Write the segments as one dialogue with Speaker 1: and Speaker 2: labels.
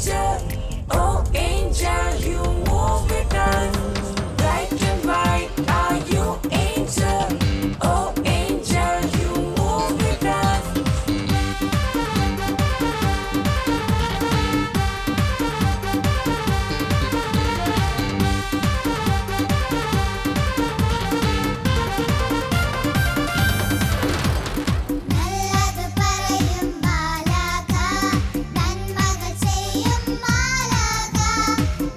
Speaker 1: angel, oh angel, you move with us. Bright and white are you, angel, oh angel, you move with us.
Speaker 2: നല്ലത് പറയും മാലാഖ നന്മകൾ ചെയ്യും മാലാഖ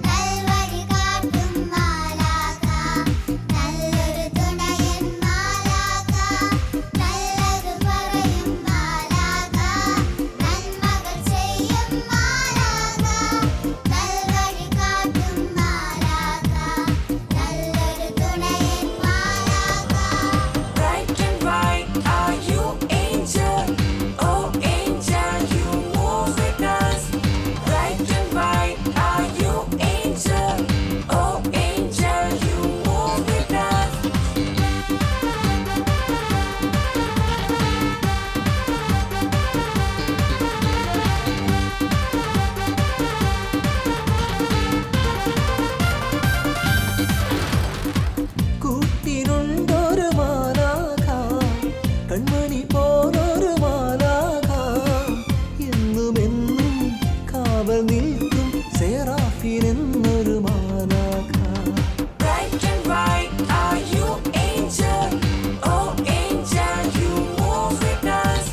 Speaker 2: നൽവഴി കാട്ടും മാലാഖ നല്ലൊരു തുണയൻ മാലാഖ നല്ലത് പറയും മാലാഖ നന്മകൾ ചെയ്യും മാലാഖ നൽവഴി കാട്ടും മാലാഖ നല്ലൊരു തുണയൻ മാലാഖ.
Speaker 1: Bright and white are you, angel, oh angel, you move with us. Bright and white are you, angel, oh angel, you move with us.
Speaker 3: കൂട്ടിനുണ്ടൊരു മാലാഖ കൺമണി പോലൊരു മാലാഖ എന്നുമെന്നും കാവൽ നിൽക്കും സെറാഫിനെന്നൊരു മാലാഖ.
Speaker 1: Bright and white are you, angel, oh angel, you move with us.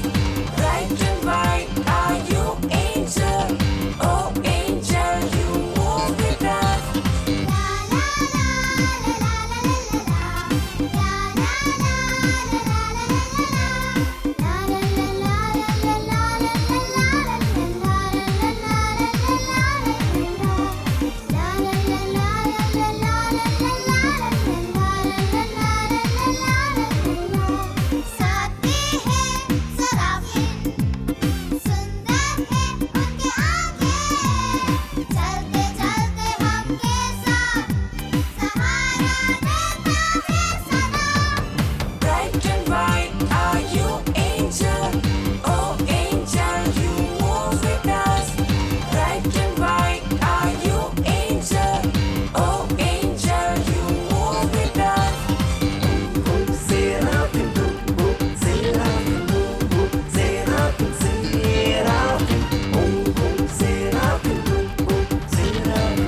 Speaker 1: Bright and white are you, angel, oh angel, you move with us.
Speaker 2: La la la la la la la la साथी है सराफिन सुंदर है उनके आंखें चलते चलते हमके साथ सहारा देता है सदा.
Speaker 1: Bright and white are you, angel, oh angel, you move with us. Bright and white are you, angel, oh angel, you move with us.
Speaker 3: Seraphim, Seraphim, Seraphim, Seraphim, Seraphim,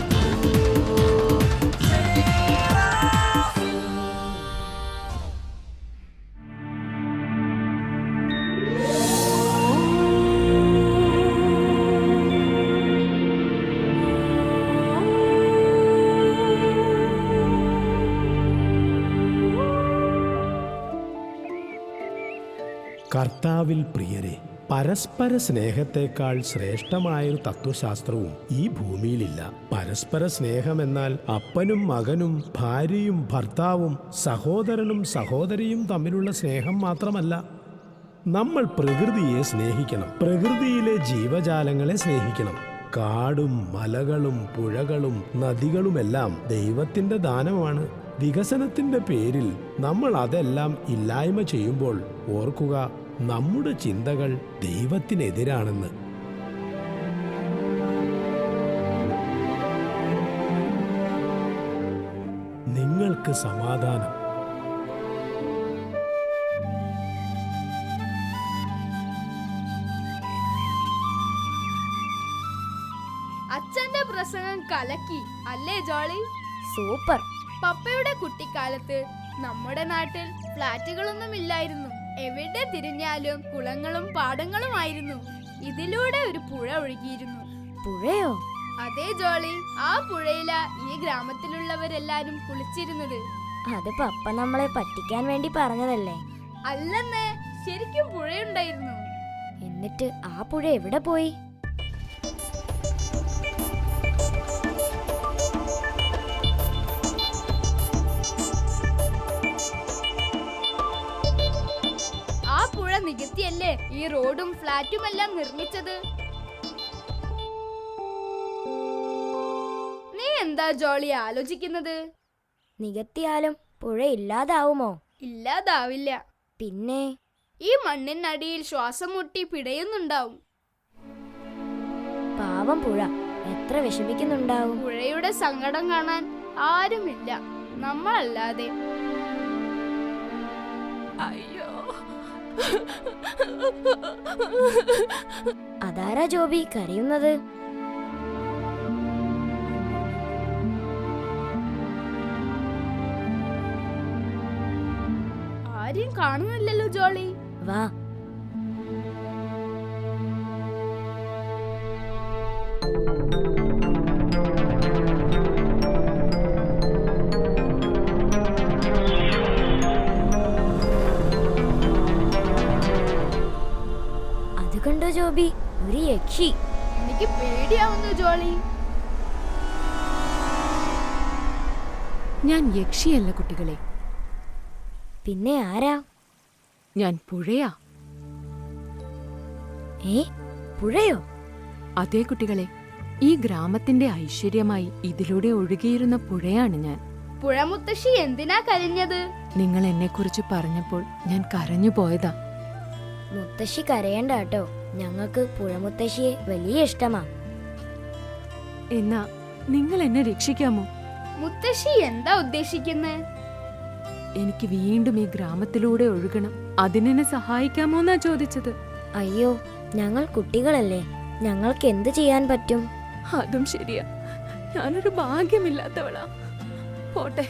Speaker 4: കർത്താവിൽ പ്രിയരെ, പരസ്പര സ്നേഹത്തെക്കാൾ ശ്രേഷ്ഠമായൊരു തത്വശാസ്ത്രവും ഈ ഭൂമിയിലില്ല. പരസ്പര സ്നേഹമെന്നാൽ അപ്പനും മകനും ഭാര്യയും ഭർത്താവും സഹോദരനും സഹോദരിയും തമ്മിലുള്ള സ്നേഹം മാത്രമല്ല. നമ്മൾ പ്രകൃതിയെ സ്നേഹിക്കണം, പ്രകൃതിയിലെ ജീവജാലങ്ങളെ സ്നേഹിക്കണം. കാടും മലകളും പുഴകളും നദികളുമെല്ലാം ദൈവത്തിൻ്റെ ദാനമാണ്. വികസനത്തിൻ്റെ പേരിൽ നമ്മൾ അതെല്ലാം ഇല്ലായ്മ ചെയ്യുമ്പോൾ ഓർക്കുക, നമ്മുടെ ചിന്തകൾ ദൈവത്തിനെതിരാണെന്ന്. നിങ്ങൾക്ക് സമാധാനം.
Speaker 5: അച്ഛന്റെ പ്രസംഗം കലക്കി അല്ലേ ജോളി?
Speaker 6: സൂപ്പർ.
Speaker 5: പപ്പയുടെ കുട്ടിക്കാലത്ത് നമ്മുടെ നാട്ടിൽ ഫ്ലാറ്റുകളൊന്നും ഇല്ലായിരുന്നു. എവിടെ തിരിഞ്ഞാലും കുളങ്ങളും പാടങ്ങളുമായിരുന്നു. ഇതിലൂടെ ഒരു പുഴ ഒഴുകിയിരുന്നു.
Speaker 6: പുഴയോ?
Speaker 5: അതേ ജോളി, ആ പുഴയിലാ ഈ ഗ്രാമത്തിലുള്ളവരെല്ലാരും കുളിച്ചിരുന്നത്.
Speaker 6: അത് പപ്പ നമ്മളെ പറ്റിക്കാൻ വേണ്ടി പറഞ്ഞതല്ലേ?
Speaker 5: അല്ലെന്നേ, ശരിക്കും പുഴയുണ്ടായിരുന്നു.
Speaker 6: എന്നിട്ട് ആ പുഴ എവിടെ പോയി?
Speaker 5: ആ പുഴ നികത്തിയല്ലേ ഈ റോഡും ഫ്ലാറ്റും എല്ലാം നിർമ്മിച്ചത്. നീ എന്താ ജോളി ആലോചിക്കുന്നത്?
Speaker 6: നികത്തിയാലും പുഴ ഇല്ലാതാവുമോ?
Speaker 5: ഇല്ലാതാവില്ല.
Speaker 6: പിന്നെ
Speaker 5: ഈ മണ്ണിനടിയിൽ ശ്വാസം മുട്ടി പിടയുന്നുണ്ടാവും.
Speaker 6: പാവം പുഴ എത്ര വിഷമിക്കുന്നുണ്ടാവും.
Speaker 5: പുഴയുടെ സങ്കടം കാണാൻ ആരുമില്ല നമ്മളല്ലാതെ.
Speaker 1: അയ്യോ,
Speaker 6: അതാരാ ജോബി കരയുന്നത്?
Speaker 5: ആരെയും കാണുന്നില്ലല്ലോ ജോളി.
Speaker 6: വാ. അത് കണ്ടോ ജോബി, ഒരു യക്ഷി.
Speaker 5: എനിക്ക് പേടിയാവുന്നു ജോളി.
Speaker 7: ഞാൻ യക്ഷിയല്ല കുട്ടികളെ,
Speaker 6: പിന്നെ ആരാ?
Speaker 7: ഞാൻ പുഴയാ.
Speaker 6: പുഴയോ?
Speaker 7: അതേ കുട്ടികളെ, ഈ ഗ്രാമത്തിന്റെ ഐശ്വര്യമായി ഇതിലൂടെ ഒഴുകിയിരുന്ന പുഴയാണ് ഞാൻ.
Speaker 5: പുഴമുത്തശ്ശി എന്തിനാ കരഞ്ഞത്?
Speaker 7: നിങ്ങൾ എന്നെക്കുറിച്ച് പറഞ്ഞപ്പോൾ ഞാൻ കരഞ്ഞു പോയതാ.
Speaker 6: മുത്തശ്ശി കരയണ്ട കേട്ടോ, ഞങ്ങൾക്ക് പുഴമുത്തശ്ശിയെ വലിയ ഇഷ്ടമാ.
Speaker 7: എന്നാ നിങ്ങൾ എന്നെ രക്ഷിക്കാമോ?
Speaker 5: മുത്തശ്ശി എന്താ ഉദ്ദേശിക്കുന്നത്?
Speaker 7: എനിക്ക് വീണ്ടും ഈ ഗ്രാമത്തിലൂടെ ഒഴുകണം, അതിനെന്നെ സഹായിക്കാമോ എന്നാ ചോദിച്ചത്.
Speaker 6: അയ്യോ, ഞങ്ങൾ കുട്ടികളല്ലേ, ഞങ്ങൾക്ക് എന്ത് ചെയ്യാൻ പറ്റും?
Speaker 7: അതും ശരിയാ, ഞാനൊരു ഭാഗ്യമില്ലാത്തവളാ. പോട്ടെ.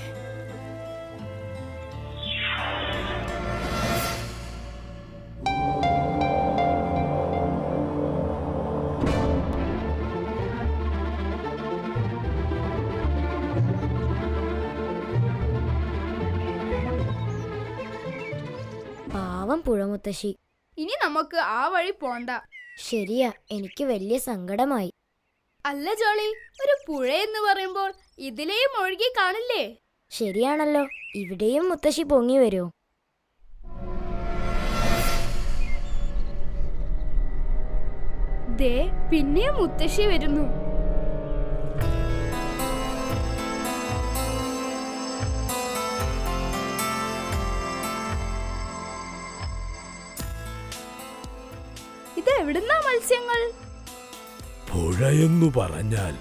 Speaker 6: പാവം പുഴമുത്തശ്ശി.
Speaker 5: ഇനി നമുക്ക് ആ വഴി പോണ്ട.
Speaker 6: ശരിയാ, എനിക്ക് വലിയ സങ്കടമായി.
Speaker 5: അല്ല ജോളി, ഒരു പുഴ എന്ന് പറയുമ്പോൾ ഇതിലെയും ഒഴുകി കാണില്ലേ?
Speaker 6: ശരിയാണല്ലോ, ഇവിടെയും മുത്തശ്ശി പൊങ്ങി വരൂ.
Speaker 5: ദേ പിന്നെയും മുത്തശ്ശി വരുന്നു. ഇത് എവിടുന്നാ മത്സ്യങ്ങൾ?
Speaker 4: പുഴയെന്നു പറഞ്ഞാൽ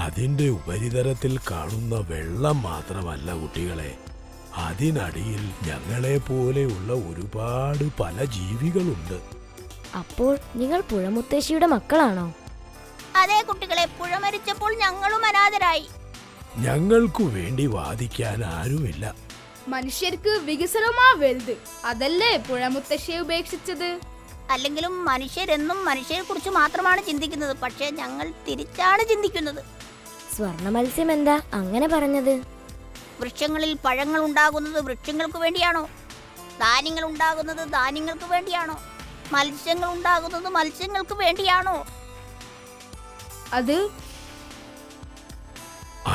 Speaker 4: അതിന്റെ ഉപരിതലത്തിൽ കാണുന്ന വെള്ളം മാത്രമല്ല കുട്ടികളെ, അതിനടിയിൽ ഞങ്ങളെ പോലെയുള്ള ഒരുപാട് പല ജീവികളുണ്ട്.
Speaker 6: അപ്പോൾ നിങ്ങൾ പുഴമുത്തശ്ശിയുടെ മക്കളാണോ?
Speaker 8: അതെ കുട്ടികളെ, പുഴ മരിച്ചപ്പോൾ ഞങ്ങളും അനാഥരായി.
Speaker 4: ഞങ്ങൾക്കു വേണ്ടി വാദിക്കാൻ ആരുമില്ല.
Speaker 5: മനുഷ്യർക്ക് വികസനമാ വലുത്, അതല്ലേ പുഴമുത്തശ്ശിയെ ഉപേക്ഷിച്ചത്?
Speaker 8: അല്ലെങ്കിലും മനുഷ്യരെന്നും മനുഷ്യരെ കുറിച്ച് മാത്രമാണ് ചിന്തിക്കുന്നത്, പക്ഷേ ഞങ്ങൾ തിരിച്ചാണ് ചിന്തിക്കുന്നത്.
Speaker 6: സ്വർണ്ണ മത്സ്യം എന്താ അങ്ങനെ പറഞ്ഞത്?
Speaker 8: വൃക്ഷങ്ങളിൽ പഴങ്ങൾ ഉണ്ടാകുന്നത് വൃക്ഷങ്ങൾക്ക് വേണ്ടിയാണോ? ധാന്യങ്ങൾ ഉണ്ടാകുന്നത് ധാന്യങ്ങൾക്ക് വേണ്ടിയാണോ? മത്സ്യങ്ങൾ ഉണ്ടാകുന്നത് മത്സ്യങ്ങൾക്ക് വേണ്ടിയാണോ?
Speaker 5: അത്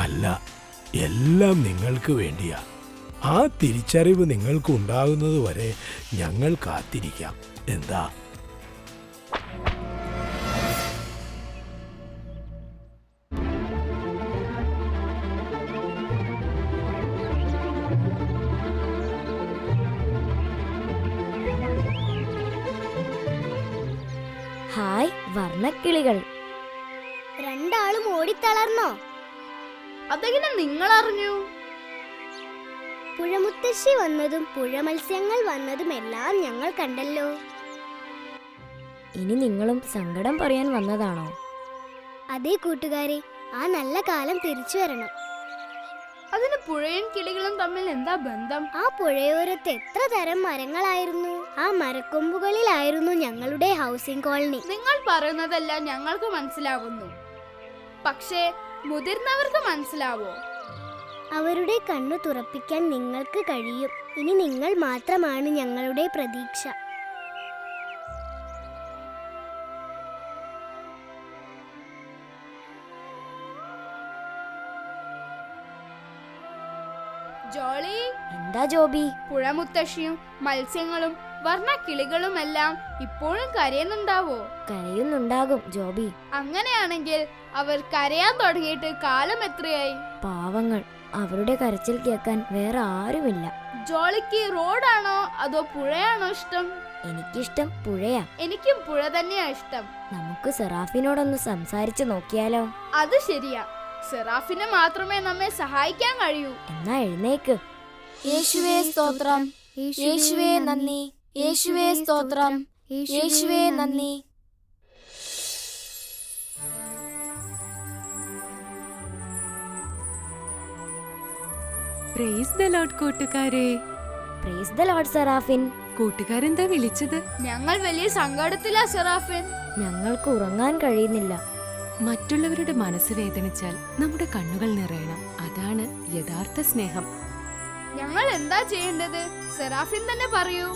Speaker 4: അല്ല, എല്ലാം നിങ്ങൾക്ക് വേണ്ടിയാ. ആ തിരിച്ചറിവ് നിങ്ങൾക്ക് ഉണ്ടാകുന്നത് വരെ ഞങ്ങൾ കാത്തിരിക്കാം. എന്താ?
Speaker 6: ഹായ് വർണ്ണക്കിളികൾ.
Speaker 2: രണ്ടാളും ഓടിത്തളർന്നോ?
Speaker 5: അതെങ്ങനെ നിങ്ങൾ അറിഞ്ഞു?
Speaker 2: പുഴമുത്തശ്ശി വന്നതും പുഴ മത്സ്യങ്ങൾ വന്നതുമെല്ലാം ഞങ്ങൾ കണ്ടല്ലോ.
Speaker 6: ഇനി നിങ്ങളും സങ്കടം പറയാൻ വന്നതാണോ?
Speaker 2: അതേ കൂട്ടുകാരെ, ആ നല്ല കാലം തിരിച്ചു വരണം.
Speaker 5: അതിന് പുഴയും കിളികളും തമ്മിൽ എന്താ ബന്ധം?
Speaker 2: ആ പുഴയോരത്ത് എത്ര തരം മരങ്ങളായിരുന്നു. ആ മരക്കൊമ്പുകളിലായിരുന്നു ഞങ്ങളുടെ ഹൗസിംഗ് കോളനി.
Speaker 5: നിങ്ങൾ പറയുന്നതെല്ലാം ഞങ്ങൾക്ക് മനസ്സിലാവുന്നു, പക്ഷേ മുതിർന്നവർക്ക് മനസ്സിലാവോ?
Speaker 2: അവരുടെ കണ്ണു തുറപ്പിക്കാൻ നിങ്ങൾക്ക് കഴിയും. ഇനി നിങ്ങൾ മാത്രമാണ് ഞങ്ങളുടെ പ്രതീക്ഷ.
Speaker 5: ജോളി,
Speaker 6: എന്താ ജോബി?
Speaker 5: പുഴമുത്തശ്ശിയും മത്സ്യങ്ങളും വർണ്ണ കിളികളുമെല്ലാം ഇപ്പോഴും കരയുന്നുണ്ടാവോ?
Speaker 6: കരയുന്നുണ്ടാകും ജോബി.
Speaker 5: അങ്ങനെയാണെങ്കിൽ അവർ കരയാൻ തുടങ്ങിയിട്ട് കാലം എത്രയായി?
Speaker 6: പാവങ്ങൾ, അവരുടെ കരച്ചിൽ കേൾക്കാൻ വേറെ ആരുമില്ല.
Speaker 5: ജോളിക്ക് റോഡാണോ അതോ പുഴയാണോ ഇഷ്ടം?
Speaker 6: എനിക്കിഷ്ടം പുഴയാ.
Speaker 5: എനിക്കും പുഴ തന്നെയാ ഇഷ്ടം.
Speaker 6: നമുക്ക് സെറാഫിനോടൊന്ന് സംസാരിച്ചു നോക്കിയാലോ?
Speaker 5: അത് ശരിയാ. സെറാഫിന് മാത്രമേ നമ്മെ സഹായിക്കാൻ കഴിയൂ.
Speaker 6: എന്നാ എഴുന്നേക്ക്.
Speaker 9: യേശുവേ സ്തോത്രം, യേശുവേ നന്ദി, യേശുവേ സ്തോത്രം, യേശുവേ നന്ദി.
Speaker 7: പ്രൈസ് ദ ലോർഡ് കൂട്ടുകാരെ.
Speaker 6: Praise the lord Seraphin.
Speaker 7: കൂട്ടുകാരെന്താ വിളിച്ചത്?
Speaker 5: ഞങ്ങൾ വലിയ സങ്കടത്തിലാ സെറാഫിൻ.
Speaker 6: ഞങ്ങൾക്ക് ഉറങ്ങാൻ കഴിയുന്നില്ല.
Speaker 7: മറ്റുള്ളവരുടെ മനസ്സ് വേദനിച്ചാൽ നമ്മുടെ കണ്ണുകൾ നിറയണം. അതാണ് യഥാർത്ഥ സ്നേഹം.
Speaker 5: ഞങ്ങൾ എന്താ ചെയ്യേണ്ടത്? സെറാഫിൻ തന്നെ പറയൂ.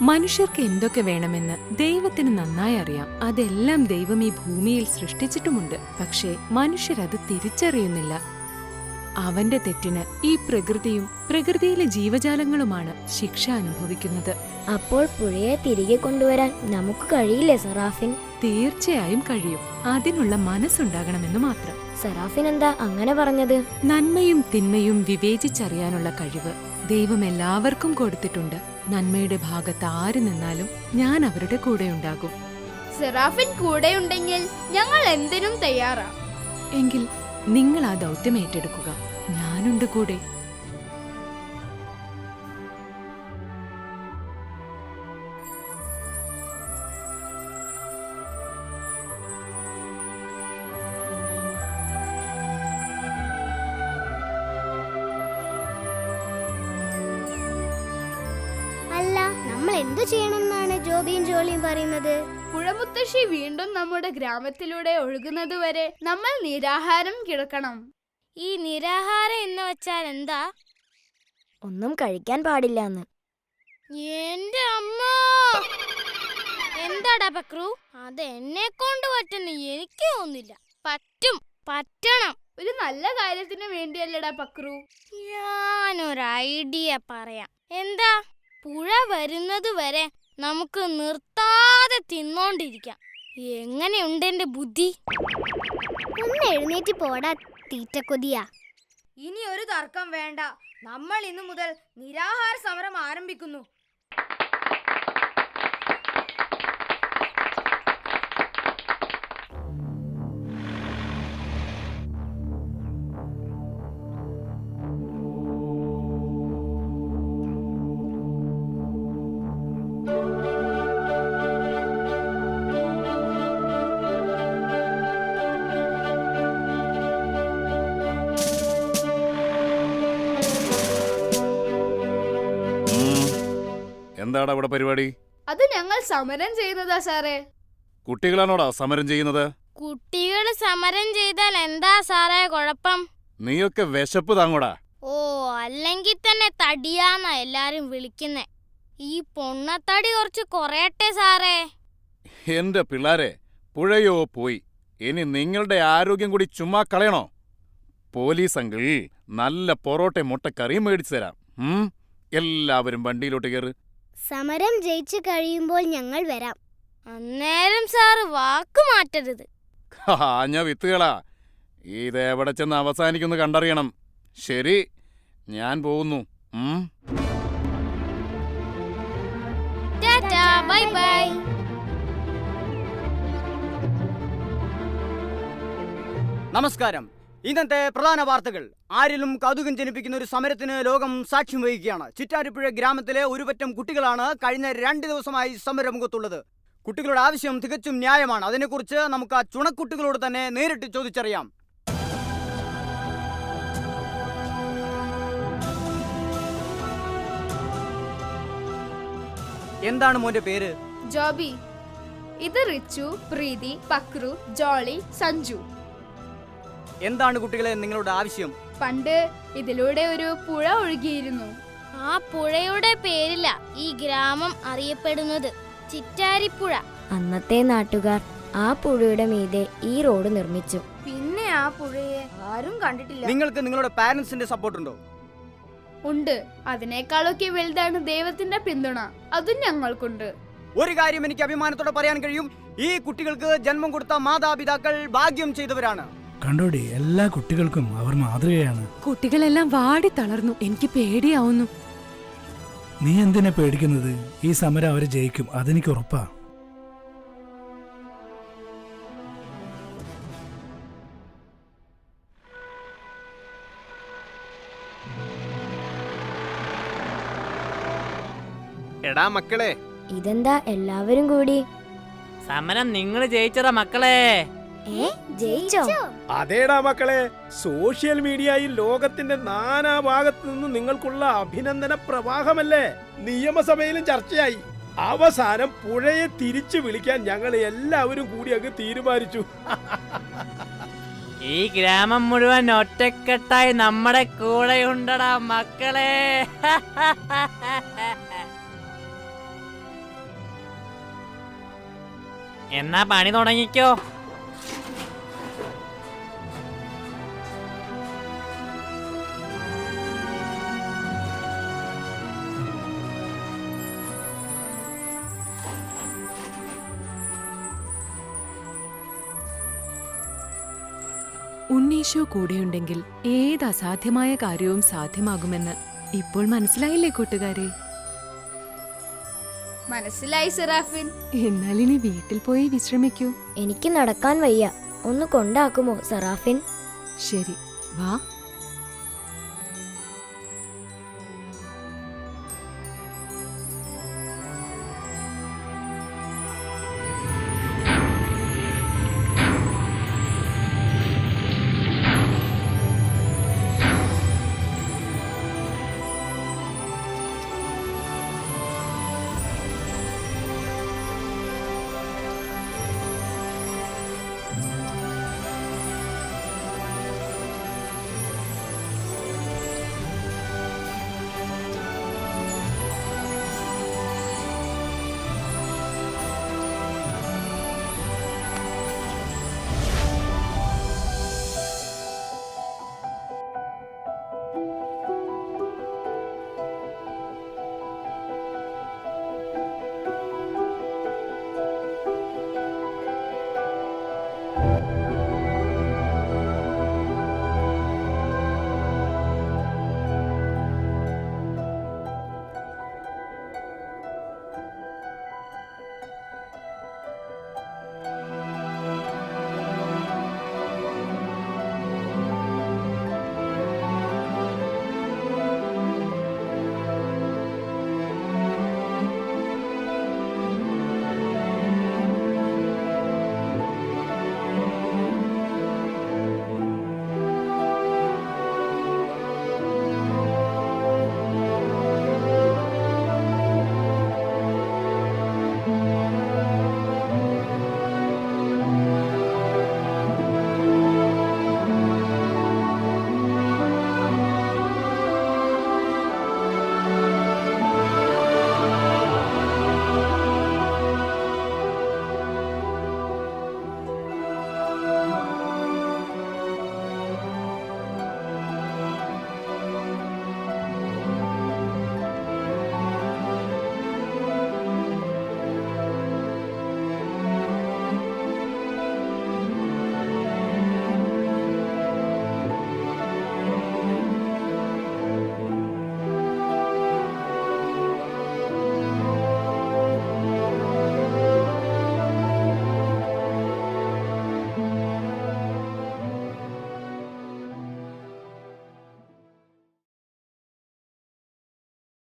Speaker 7: മനുഷ്യർക്ക് എന്തൊക്കെ വേണമെന്ന് ദൈവത്തിന് നന്നായി അറിയാം. അതെല്ലാം ദൈവം ഈ ഭൂമിയിൽ സൃഷ്ടിച്ചിട്ടുമുണ്ട്. പക്ഷേ മനുഷ്യരത് തിരിച്ചറിയുന്നില്ല. അവന്റെ തെറ്റിന് ഈ പ്രകൃതിയും പ്രകൃതിയിലെ ജീവജാലങ്ങളുമാണ് ശിക്ഷ അനുഭവിക്കുന്നത്.
Speaker 6: അപ്പോൾ പുഴയെ തിരികെ കൊണ്ടുവരാൻ നമുക്ക് കഴിയില്ലേ സെറാഫിൻ?
Speaker 7: തീർച്ചയായും കഴിയും. അതിനുള്ള മനസ്സുണ്ടാകണമെന്ന് മാത്രം.
Speaker 6: സെറാഫിൻ എന്താ അങ്ങനെ പറഞ്ഞത്?
Speaker 7: നന്മയും തിന്മയും വിവേചിച്ചറിയാനുള്ള കഴിവ് ദൈവം എല്ലാവർക്കും കൊടുത്തിട്ടുണ്ട്. നന്മയുടെ ഭാഗത്ത് ആര് നിന്നാലും ഞാൻ അവരുടെ കൂടെയുണ്ടാകും.
Speaker 5: സെറാഫിൻ കൂടെയുണ്ടെങ്കിൽ ഞങ്ങൾ എന്തിനും തയ്യാറാ.
Speaker 7: എങ്കിൽ നിങ്ങൾ ആ ദൗത്യം ഏറ്റെടുക്കുക. ഞാനുണ്ട് കൂടെ.
Speaker 2: അല്ല, നമ്മൾ എന്തു ചെയ്യണമെന്നാണ് ജോബിയും ജോളിയും പറയുന്നത്?
Speaker 5: പുഴമുത്തശ്ശി വീണ്ടും നമ്മുടെ ഗ്രാമത്തിലൂടെ ഒഴുകുന്നത് വരെ നമ്മൾ നിരാഹാരം കിടക്കണം.
Speaker 9: ഈ നിരാഹാരം എന്ന് വെച്ചാൽ എന്താ?
Speaker 6: ഒന്നും കഴിക്കാൻ പാടില്ലാന്ന്.
Speaker 9: എന്റെ അമ്മ! എന്താടാ പക്രു? അത് എന്നെ കൊണ്ട് പറ്റുന്നു എനിക്ക് തോന്നില്ല. പറ്റണം.
Speaker 5: ഒരു നല്ല കാര്യത്തിന് വേണ്ടിയല്ലടാ പക്രു.
Speaker 9: ഞാനൊരു ഐഡിയ പറയാം. എന്താ? പുഴ വരുന്നത് വരെ നമുക്ക് നിർത്താതെ തിന്നോണ്ടിരിക്കാം. എങ്ങനെയുണ്ട് എന്റെ ബുദ്ധി?
Speaker 2: ഒന്ന് എഴുന്നേറ്റ് പോടാ തീറ്റക്കൊതിയാ.
Speaker 9: ഇനി ഒരു തർക്കം വേണ്ട. നമ്മൾ ഇന്നു മുതൽ നിരാഹാര സമരം ആരംഭിക്കുന്നു.
Speaker 10: എന്താടാ ഇവിടെ പരിപാടി?
Speaker 5: അത് ഞങ്ങൾ സമരം ചെയ്യുന്നതാ സാറേ.
Speaker 10: കുട്ടികളാണോടാ സമരം ചെയ്യുന്നത്?
Speaker 9: കുട്ടികൾ സമരം ചെയ്താൽ എന്താ സാറേ കുഴപ്പം?
Speaker 10: നീയൊക്കെ വിശപ്പ് താങ്ങോടാ.
Speaker 9: ഓ, അല്ലെങ്കിൽ തന്നെ തടിയാന്നാ എല്ലാരും വിളിക്കുന്നേ. ഈ പൊണ്ണത്തടി കുറച്ച് കുറയട്ടെ സാറേ.
Speaker 10: എന്റെ പിള്ളാരെ, പുഴയോ പോയി. ഇനി നിങ്ങളുടെ ആരോഗ്യം കൂടി ചുമ്മാ കളയണോ? പോലീസ് അങ്കിൾ നല്ല പൊറോട്ട മുട്ടക്കറിയും മേടിച്ചു തരാം. എല്ലാവരും വണ്ടിയിലോട്ട് കയറ്.
Speaker 2: സമരം ജയിച്ചു കഴിയുമ്പോൾ ഞങ്ങൾ വരാം.
Speaker 9: അന്നേരം സാറ് വാക്ക് മാറ്റരുത്.
Speaker 10: കാഞ്ഞ വിത്തുകളാ. ഇതെവിടെ ചെന്ന് അവസാനിക്കുന്നു കണ്ടറിയണം. ശരി, ഞാൻ പോകുന്നു.
Speaker 9: Tata, bye bye.
Speaker 11: നമസ്കാരം. ഇന്നത്തെ പ്രധാന വാർത്തകൾ. ആരിലും കൗതുകം ജനിപ്പിക്കുന്ന ഒരു സമരത്തിന് ലോകം സാക്ഷ്യം വഹിക്കുകയാണ്. ചിറ്റാരിപ്പുഴ ഗ്രാമത്തിലെ ഒരുപറ്റം കുട്ടികളാണ് കഴിഞ്ഞ 2 ദിവസമായി സമരമുഖത്തുള്ളത്. കുട്ടികളുടെ ആവശ്യം തികച്ചും ന്യായമാണ്. അതിനെക്കുറിച്ച് നമുക്ക് ആ ചുണക്കുട്ടികളോട് തന്നെ നേരിട്ട് ചോദിച്ചറിയാം. എന്താണ് മോന്റെ പേര്?
Speaker 5: ജോബി. ഇത് റിച്ചു, പ്രീതി, പക്രു, ജോളി, സഞ്ജു.
Speaker 11: എന്താണ് കുട്ടികളെ നിങ്ങളുടെ ആവശ്യം?
Speaker 5: പണ്ട് ഇതിലൂടെ ഒരു പുഴ ഒഴുകിയിരുന്നു.
Speaker 9: ആ പുഴയുടെ പേരില ഈ ഗ്രാമം അറിയപ്പെടുന്നത്, ചിറ്റാരിപ്പുഴ.
Speaker 6: അന്നത്തെ നാട്ടുകാർ ആ പുഴയുടെ മീതെ ഈ റോഡ് നിർമ്മിച്ചു.
Speaker 9: പിന്നെ ആ പുഴയെ ആരും കണ്ടിട്ടില്ല.
Speaker 11: നിങ്ങൾക്ക് നിങ്ങളുടെ പാരന്റ്സിന്റെ സപ്പോർട്ട് ഉണ്ടോ?
Speaker 5: ഉണ്ട്. അതിനേക്കാളൊക്കെ വലുതാണ് ദൈവത്തിന്റെ പിന്തുണ. അതും ഞങ്ങൾക്കുണ്ട്.
Speaker 11: ഒരു കാര്യം എനിക്ക് അഭിമാനത്തോടെ പറയാൻ കഴിയും, ഈ കുട്ടികൾക്ക് ജന്മം കൊടുത്ത മാതാപിതാക്കൾ ഭാഗ്യം ചെയ്തവരാണ്.
Speaker 12: കണ്ടോടി, എല്ലാ കുട്ടികൾക്കും അവർ മാതൃകയാണ്.
Speaker 7: കുട്ടികളെല്ലാം വാടി തളർന്നു. എനിക്ക് പേടിയാവുന്നു.
Speaker 12: നീ എന്തിനാ പേടിക്കുന്നത്? ഈ സമരം അവര് ജയിക്കും, അതെനിക്ക് ഉറപ്പാ.
Speaker 13: എടാ മക്കളെ,
Speaker 6: ഇതെന്താ എല്ലാവരും കൂടി?
Speaker 14: സമരം നിങ്ങൾ ജയിച്ചതാ മക്കളെ.
Speaker 6: ജയിച്ചോ?
Speaker 4: അതേടാ മക്കളെ, സോഷ്യൽ മീഡിയയിൽ ലോകത്തിന്റെ നാനാഭാഗത്തു നിന്നും നിങ്ങൾക്കുള്ള അഭിനന്ദന പ്രവാഹമല്ലേ. നിയമസഭയിലും ചർച്ചയായി. അവസാനം പുഴയെ തിരിച്ചു വിളിക്കാൻ ഞങ്ങൾ എല്ലാവരും കൂടി അങ്ങ് തീരുമാനിച്ചു.
Speaker 14: ഈ ഗ്രാമം മുഴുവൻ ഒറ്റക്കെട്ടായി നമ്മുടെ കൂടെ ഉണ്ടടാ മക്കളെ. എന്നാ പണി തുടങ്ങിക്കോ.
Speaker 7: ഉണ്ണീശോ കൂടെയുണ്ടെങ്കിൽ ഏത് അസാധ്യമായ കാര്യവും സാധ്യമാകുമെന്ന് ഇപ്പോൾ മനസ്സിലായില്ലേ കൂട്ടുകാരെ?
Speaker 5: മനസ്സിലായി സെറാഫിൻ.
Speaker 7: എന്നാൽ ഇനി വീട്ടിൽ പോയി വിശ്രമിക്കൂ.
Speaker 6: എനിക്ക് നടക്കാൻ വയ്യ, ഒന്ന് കൊണ്ടാക്കുമോ സെറാഫിൻ?
Speaker 7: ശരി, വാ.